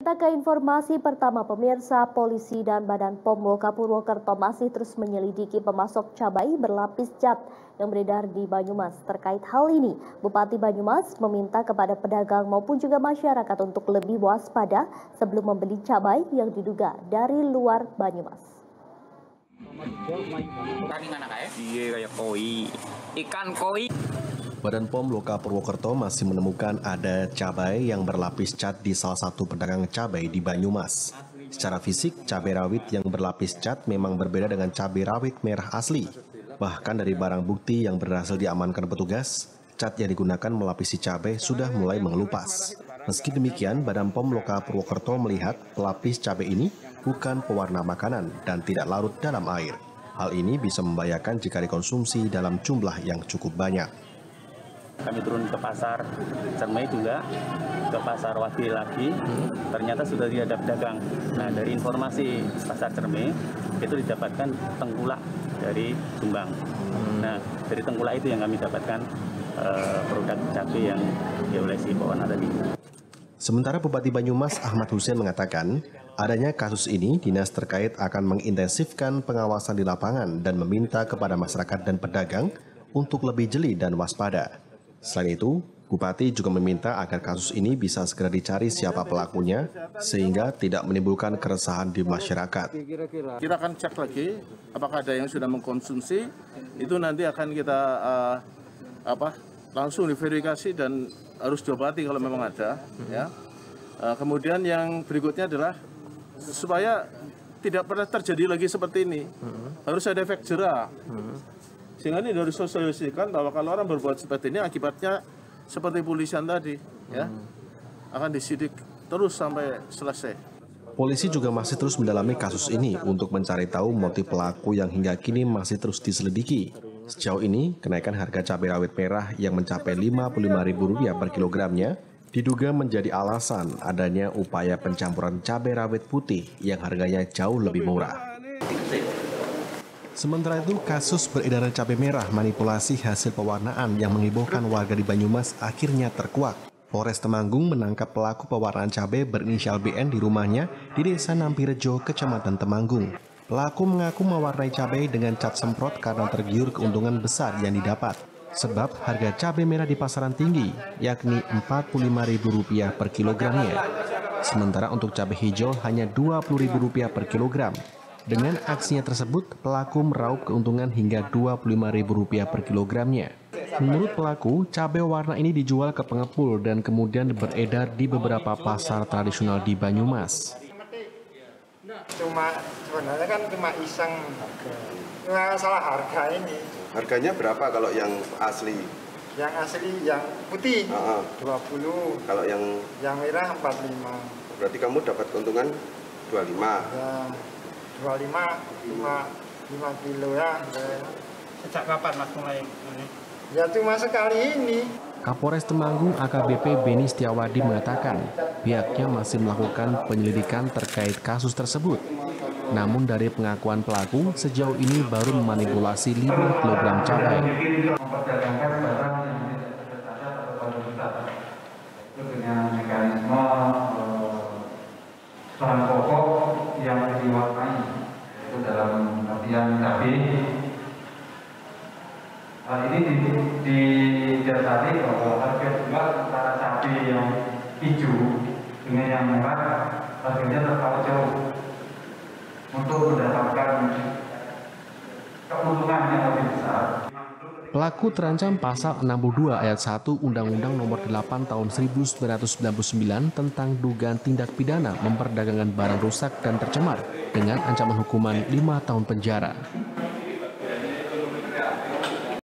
Kita ke informasi pertama, pemirsa. Polisi dan Badan POM Loka Purwokerto masih terus menyelidiki pemasok cabai berlapis cat yang beredar di Banyumas. Terkait hal ini, Bupati Banyumas meminta kepada pedagang maupun juga masyarakat untuk lebih waspada sebelum membeli cabai yang diduga dari luar Banyumas. Ikan koi. Badan POM Loka Purwokerto masih menemukan ada cabai yang berlapis cat di salah satu pedagang cabai di Banyumas. Secara fisik, cabai rawit yang berlapis cat memang berbeda dengan cabai rawit merah asli. Bahkan dari barang bukti yang berhasil diamankan petugas, cat yang digunakan melapisi cabai sudah mulai mengelupas. Meski demikian, Badan POM Loka Purwokerto melihat pelapis cabai ini bukan pewarna makanan dan tidak larut dalam air. Hal ini bisa membahayakan jika dikonsumsi dalam jumlah yang cukup banyak. Kami turun ke pasar Cermai juga, ke pasar Wadi lagi, ternyata sudah ada pedagang. Nah, dari informasi pasar Cermai, itu didapatkan tengkulak dari Jombang. Nah, dari tengkulak itu yang kami dapatkan produk cabai yang diolesi pewarna tadi. Sementara Bupati Banyumas Ahmad Hussein mengatakan, adanya kasus ini, dinas terkait akan mengintensifkan pengawasan di lapangan dan meminta kepada masyarakat dan pedagang untuk lebih jeli dan waspada. Selain itu, Bupati juga meminta agar kasus ini bisa segera dicari siapa pelakunya, sehingga tidak menimbulkan keresahan di masyarakat. Kita akan cek lagi, apakah ada yang sudah mengkonsumsi, itu nanti akan kita langsung diverifikasi dan harus diobati kalau memang ada. Ya. Kemudian yang berikutnya adalah supaya tidak pernah terjadi lagi seperti ini, harus ada efek jera. Sehingga ini harus sosialisasikan bahwa kalau orang berbuat seperti ini akibatnya seperti polisian tadi, ya akan disidik terus sampai selesai. Polisi juga masih terus mendalami kasus ini untuk mencari tahu motif pelaku yang hingga kini masih terus diselidiki. Sejauh ini, kenaikan harga cabai rawit merah yang mencapai Rp55.000 per kilogramnya diduga menjadi alasan adanya upaya pencampuran cabai rawit putih yang harganya jauh lebih murah. Sementara itu, kasus beredaran cabai merah manipulasi hasil pewarnaan yang menghebohkan warga di Banyumas akhirnya terkuak. Polres Temanggung menangkap pelaku pewarnaan cabai berinisial BN di rumahnya di Desa Nampirejo, Kecamatan Temanggung. Pelaku mengaku mewarnai cabai dengan cat semprot karena tergiur keuntungan besar yang didapat. Sebab harga cabai merah di pasaran tinggi, yakni Rp45.000 per kilogramnya. Sementara untuk cabai hijau hanya Rp20.000 per kilogram. Dengan aksinya tersebut, pelaku meraup keuntungan hingga Rp25.000 per kilogramnya. Menurut pelaku, cabai warna ini dijual ke pengepul dan kemudian beredar di beberapa pasar tradisional di Banyumas. Sebenarnya kan cuma iseng, nggak salah harga ini. Harganya berapa kalau yang asli? Yang asli, yang putih, 20. Kalau yang merah 45. Berarti kamu dapat keuntungan 25? Ya. 25, 5 kilo ya. Sejak kapan Mas mulai ini? Ya cuma sekali ini. Kapolres Temanggung AKBP Beni Setiawadi mengatakan pihaknya masih melakukan penyelidikan terkait kasus tersebut. Namun dari pengakuan pelaku, sejauh ini baru memanipulasi 5 kg cabai. Memperdagangkan barang yang tidak tercatat atau pariwisata itu dengan mekanisme bahan pokok yang diwarnai, itu dalam artian cabai. Hal ini didasari bahwa harga jual antara cabai yang hijau dengan yang merah harganya terpaut jauh untuk mendapatkan keuntungan yang lebih besar. Pelaku terancam pasal 62 ayat 1 Undang-Undang Nomor 8 Tahun 1999 tentang dugaan tindak pidana memperdagangkan barang rusak dan tercemar dengan ancaman hukuman 5 tahun penjara.